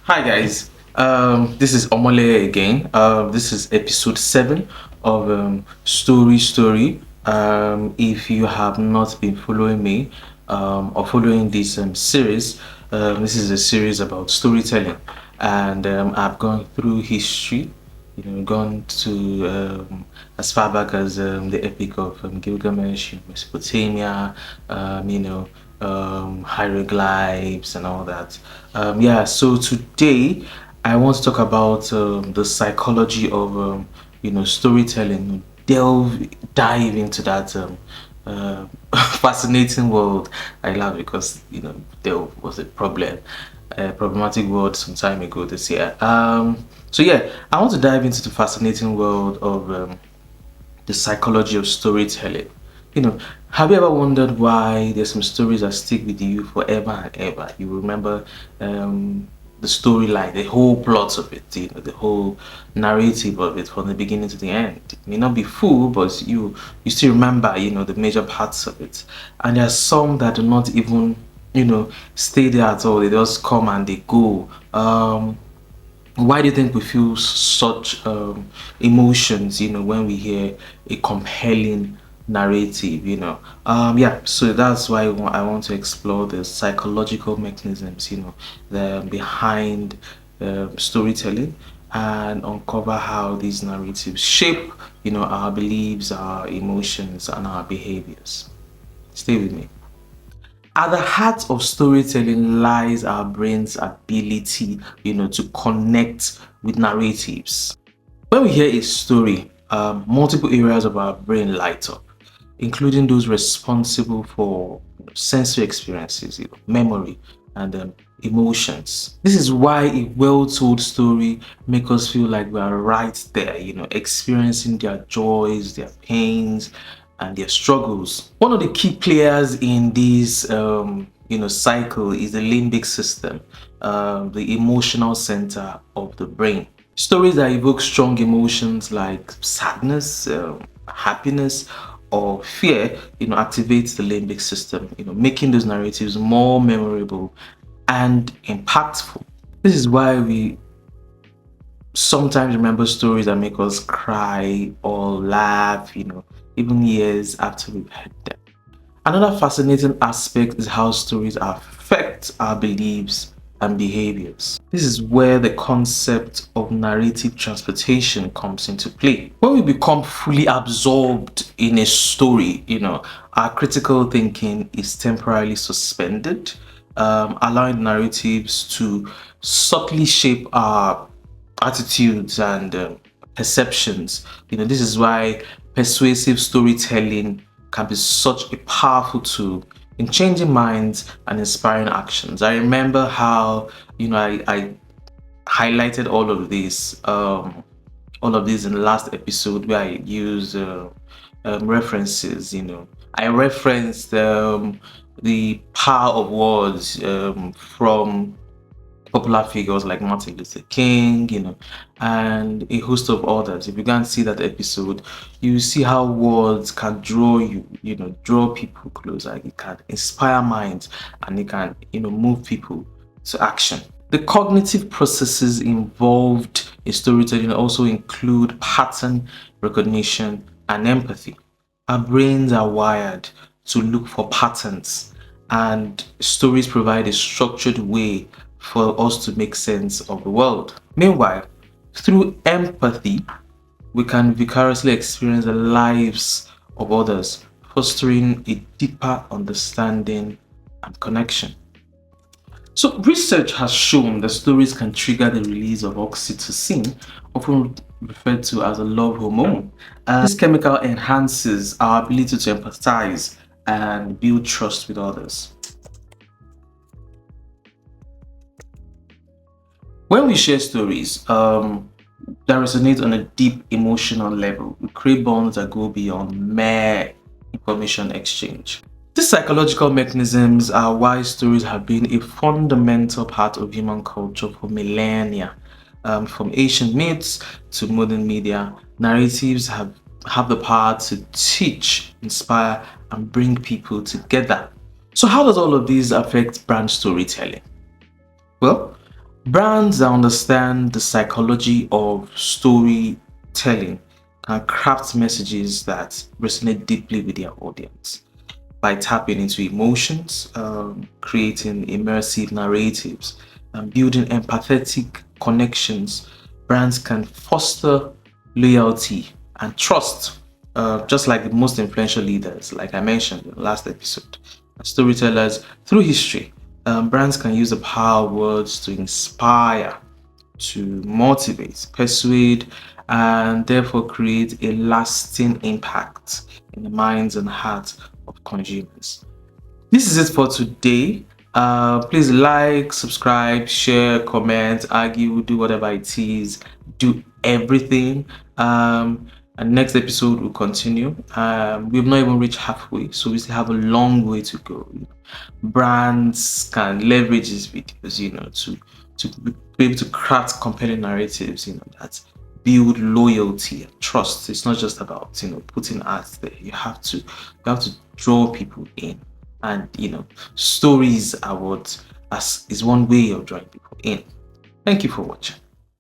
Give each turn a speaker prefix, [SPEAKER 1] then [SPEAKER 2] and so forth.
[SPEAKER 1] Hi guys, this is Omole again. This is episode 7 of Story Story. If you have not been following me or following this series, this is a series about storytelling, and I've gone through history. Gone to as far back as the Epic of Gilgamesh, Mesopotamia, hieroglyphs and all that. Yeah, so today I want to talk about the psychology of storytelling. Dive into that fascinating world. I love because there was a problematic world some time ago this year. So yeah, I want to dive into the fascinating world of the psychology of storytelling. You know, have you ever wondered why there's some stories that stick with you forever and ever? You remember the storyline, the whole plot of it, the whole narrative of it from the beginning to the end. It may not be full, but you still remember, the major parts of it. And there are some that do not even, stay there at all. They just come and they go. Why do you think we feel such emotions when we hear a compelling narrative? Yeah, so that's why I want to explore the psychological mechanisms the behind storytelling, and uncover how these narratives shape our beliefs, our emotions, and our behaviors. Stay with me. At the heart of storytelling lies our brain's ability, to connect with narratives. When we hear a story, multiple areas of our brain light up, including those responsible for sensory experiences, memory, and emotions. This is why a well-told story makes us feel like we are right there, experiencing their joys, their pains, and their struggles. One of the key players in this, cycle is the limbic system, the emotional center of the brain. Stories that evoke strong emotions like sadness, happiness, or fear, activates the limbic system, making those narratives more memorable and impactful. This is why we sometimes remember stories that make us cry or laugh, even years after we've heard them. Another fascinating aspect is how stories affect our beliefs and behaviors. This is where the concept of narrative transportation comes into play. When we become fully absorbed in a story, our critical thinking is temporarily suspended, allowing narratives to subtly shape our attitudes and perceptions. This is why persuasive storytelling can be such a powerful tool in changing minds and inspiring actions. I remember how I highlighted all of these in the last episode where I used references. I referenced the power of words from popular figures like Martin Luther King, and a host of others. If you can see that episode, you see how words can draw draw people closer. It can inspire minds, and it can, move people to action. The cognitive processes involved in storytelling also include pattern recognition and empathy. Our brains are wired to look for patterns, and stories provide a structured way for us to make sense of the world. Meanwhile, through empathy, we can vicariously experience the lives of others, fostering a deeper understanding and connection. So, research has shown that stories can trigger the release of oxytocin, often referred to as a love hormone. This chemical enhances our ability to empathize and build trust with others. When we share stories that resonate on a deep emotional level, we create bonds that go beyond mere information exchange. These psychological mechanisms are why stories have been a fundamental part of human culture for millennia. From ancient myths to modern media, narratives have the power to teach, inspire, and bring people together. So, how does all of this affect brand storytelling? Well, Brands that understand the psychology of storytelling can craft messages that resonate deeply with their audience by tapping into emotions, creating immersive narratives, and building empathetic connections. Brands can foster loyalty and trust, just like the most influential leaders, like I mentioned in the last episode. Storytellers through history, brands can use the power of words to inspire, to motivate, persuade, and therefore create a lasting impact in the minds and hearts of consumers. This is it for today. Please like, subscribe, share, comment, argue, do whatever it is, do everything. And next episode will continue. We've not even reached halfway, so we still have a long way to go. Brands can leverage these videos, to be able to craft compelling narratives, that build loyalty and trust. It's not just about putting ads there. You have to draw people in, and stories are what as is one way of drawing people in. Thank you for watching.